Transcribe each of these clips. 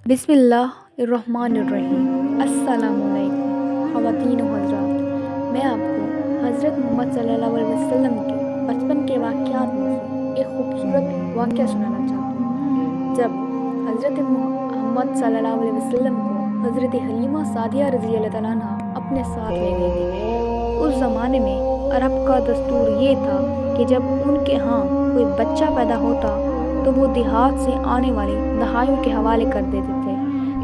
بسم اللہ الرحمن الرحیم۔ السلام علیکم خواتین و حضرات، میں آپ کو حضرت محمد صلی اللہ علیہ وسلم کے بچپن کے واقعات میں سے ایک خوبصورت واقعہ سنانا چاہتی ہوں۔ جب حضرت محمد صلی اللہ علیہ وسلم کو حضرت حلیمہ سعدیہ رضی اللہ تعالیٰ عنہ اپنے ساتھ لے گئی تھی، اس زمانے میں عرب کا دستور یہ تھا کہ جب ان کے ہاں کوئی بچہ پیدا ہوتا تو وہ دیہات سے آنے والی دہائیوں کے حوالے کر دیتے تھے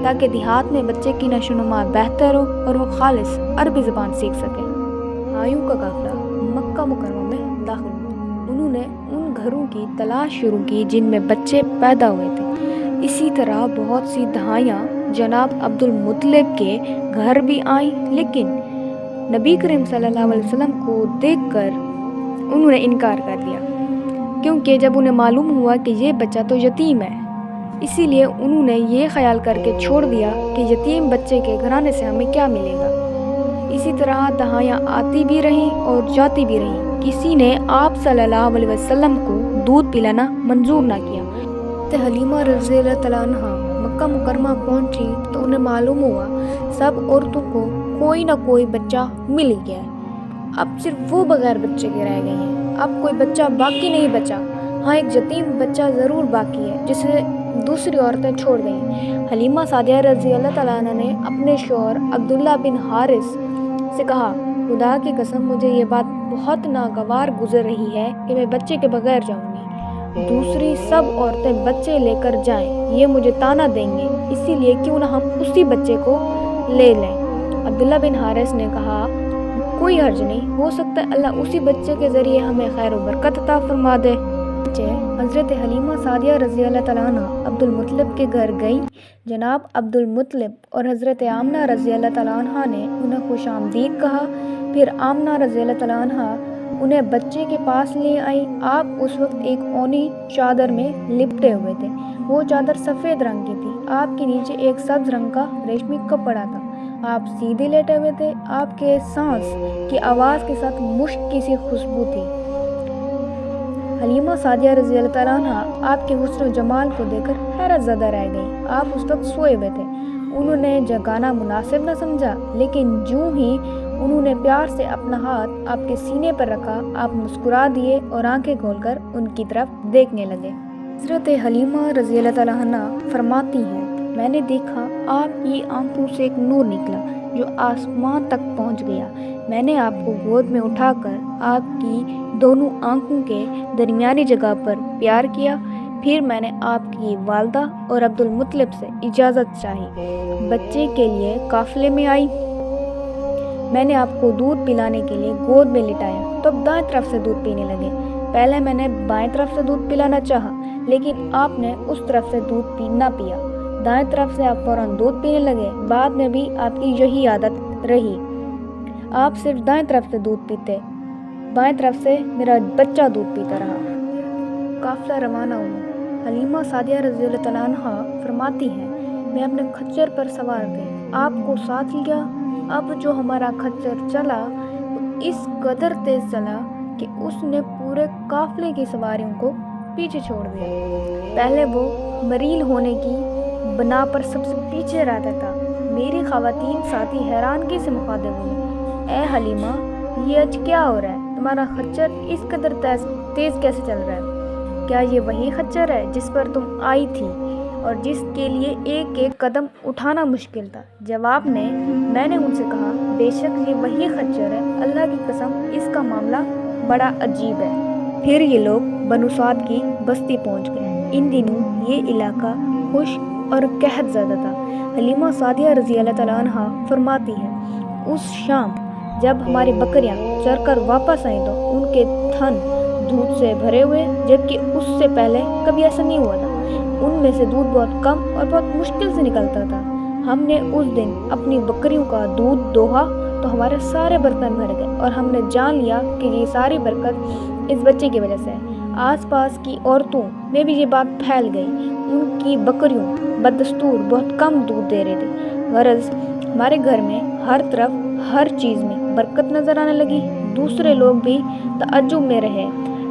تاکہ دیہات میں بچے کی نشو و نما بہتر ہو اور وہ خالص عربی زبان سیکھ سکے۔ دہائیوں کا قافلہ مکہ مکرمہ میں داخل ہوا۔ انہوں نے ان گھروں کی تلاش شروع کی جن میں بچے پیدا ہوئے تھے۔ اسی طرح بہت سی دہائیاں جناب عبد المطلب کے گھر بھی آئیں، لیکن نبی کریم صلی اللہ علیہ وسلم کو دیکھ کر انہوں نے انکار کر دیا، کیونکہ جب انہیں معلوم ہوا کہ یہ بچہ تو یتیم ہے، اسی لیے انہوں نے یہ خیال کر کے چھوڑ دیا کہ یتیم بچے کے گھرانے سے ہمیں کیا ملے گا۔ اسی طرح دہائیاں آتی بھی رہیں اور جاتی بھی رہیں، کسی نے آپ صلی اللہ علیہ وسلم کو دودھ پلانا منظور نہ کیا۔ حلیمہ رضی اللہ تعالیٰ عنہ مکہ مکرمہ پہنچی تو انہیں معلوم ہوا سب عورتوں کو کوئی نہ کوئی بچہ مل گیا ہے، اب صرف وہ بغیر بچے کے رہ گئی ہیں، اب کوئی بچہ باقی نہیں بچا۔ ہاں، ایک یتیم بچہ ضرور باقی ہے جسے دوسری عورتیں چھوڑ گئیں۔ حلیمہ سعدیہ رضی اللہ تعالیٰ عنہ نے اپنے شوہر عبداللہ بن حارث سے کہا، خدا کی قسم مجھے یہ بات بہت ناگوار گزر رہی ہے کہ میں بچے کے بغیر جاؤں گی، دوسری سب عورتیں بچے لے کر جائیں، یہ مجھے تانا دیں گے، اسی لیے کیوں نہ ہم اسی بچے کو لے لیں۔ عبداللہ بن حارث نے کہا، کوئی حرج نہیں، ہو سکتا ہے اللہ اسی بچے کے ذریعے ہمیں خیر و برکت عطا فرما دے۔ حضرت حلیمہ سعدیہ رضی اللہ تعالیٰ عنہ عبد المطلب کے گھر گئی۔ جناب عبد المطلب اور حضرت آمنہ رضی اللہ تعالیٰ عنہ نے انہیں خوش آمدید کہا۔ پھر آمنہ رضی اللہ تعالیٰ عنہ انہیں بچے کے پاس لے آئی۔ آپ اس وقت ایک اونی چادر میں لپٹے ہوئے تھے، وہ چادر سفید رنگ کی تھی، آپ کے نیچے ایک سبز رنگ کا ریشمی کپڑا تھا، آپ سیدھے لیٹے ہوئے تھے، آپ کے سانس کی آواز کے ساتھ مشک کی سی خوشبو تھی۔ حلیمہ سعدیہ رضی اللہ تعالیٰ عنہ آپ کے حسن و جمال کو دیکھ کر حیرت زدہ رہ گئی۔ آپ اس وقت سوئے ہوئے تھے، انہوں نے جگانا مناسب نہ سمجھا، لیکن جو ہی انہوں نے پیار سے اپنا ہاتھ آپ کے سینے پر رکھا، آپ مسکرا دیے اور آنکھیں کھول کر ان کی طرف دیکھنے لگے۔ حضرت حلیمہ رضی اللہ تعالیٰ عنہ فرماتی ہیں، میں نے دیکھا آپ کی آنکھوں سے ایک نور نکلا جو آسمان تک پہنچ گیا۔ میں نے آپ کو گود میں اٹھا کر آپ کی دونوں آنکھوں کے درمیانی جگہ پر پیار کیا، پھر میں نے آپ کی والدہ اور عبد المطلب سے اجازت چاہی، بچے کے لیے قافلے میں آئی۔ میں نے آپ کو دودھ پلانے کے لیے گود میں لٹایا تو اب دائیں طرف سے دودھ پینے لگے۔ پہلے میں نے بائیں طرف سے دودھ پلانا چاہا، لیکن آپ نے اس طرف سے دودھ نہ پیا، دائیں طرف سے آپ فوراً دودھ پینے لگے۔ بعد میں بھی آپ کی یہی عادت رہی، آپ صرف دائیں طرف سے دودھ پیتے، بائیں طرف سے میرا بچہ دودھ پیتا رہا۔ قافلہ روانہ ہوا۔ حلیمہ سعدیہ رضی اللہ تعالیٰ عنہ فرماتی ہیں، میں اپنے خچر پر سوار تھی، آپ کو ساتھ لیا۔ اب جو ہمارا خچر چلا وہ اس قدر تیز چلا کہ اس نے پورے قافلے کی سواریوں کو پیچھے چھوڑ دیا۔ پہلے وہ مریل ہونے کی بنا پر سب سے پیچھے رہتا تھا۔ میری خواتین ساتھی حیرانگی سے مخاطب ہوئی، اے حلیمہ، یہ آج کیا ہو رہا ہے؟ تمہارا خچر اس قدر تیز کیسے چل رہا ہے؟ کیا یہ وہی خچر ہے جس پر تم آئی تھی اور جس کے لیے ایک ایک قدم اٹھانا مشکل تھا؟ جواب میں نے ان سے کہا، بے شک یہ وہی خچر ہے، اللہ کی قسم اس کا معاملہ بڑا عجیب ہے۔ پھر یہ لوگ بنو سعد کی بستی پہنچ گئے۔ ان دنوں یہ علاقہ خشک اور قحط زدہ تھا۔ حلیمہ سعدیہ رضی اللہ تعالیٰ عنہ فرماتی ہیں، اس شام جب ہماری بکریاں چر کر واپس آئیں تو ان کے تھن دودھ سے بھرے ہوئے، جبکہ اس سے پہلے کبھی ایسا نہیں ہوا تھا۔ ان میں سے دودھ بہت کم اور بہت مشکل سے نکلتا تھا۔ ہم نے اس دن اپنی بکریوں کا دودھ دوہا تو ہمارے سارے برتن بھر گئے اور ہم نے جان لیا کہ یہ ساری برکت اس بچے کی وجہ سے ہے۔ آس پاس کی عورتوں میں بھی یہ بات پھیل گئی، ان کی بکریوں بدستور بہت کم دودھ دے رہی تھی۔ غرض ہمارے گھر میں ہر طرف ہر چیز میں برکت نظر آنے لگی۔ دوسرے لوگ بھی تعجب میں رہے،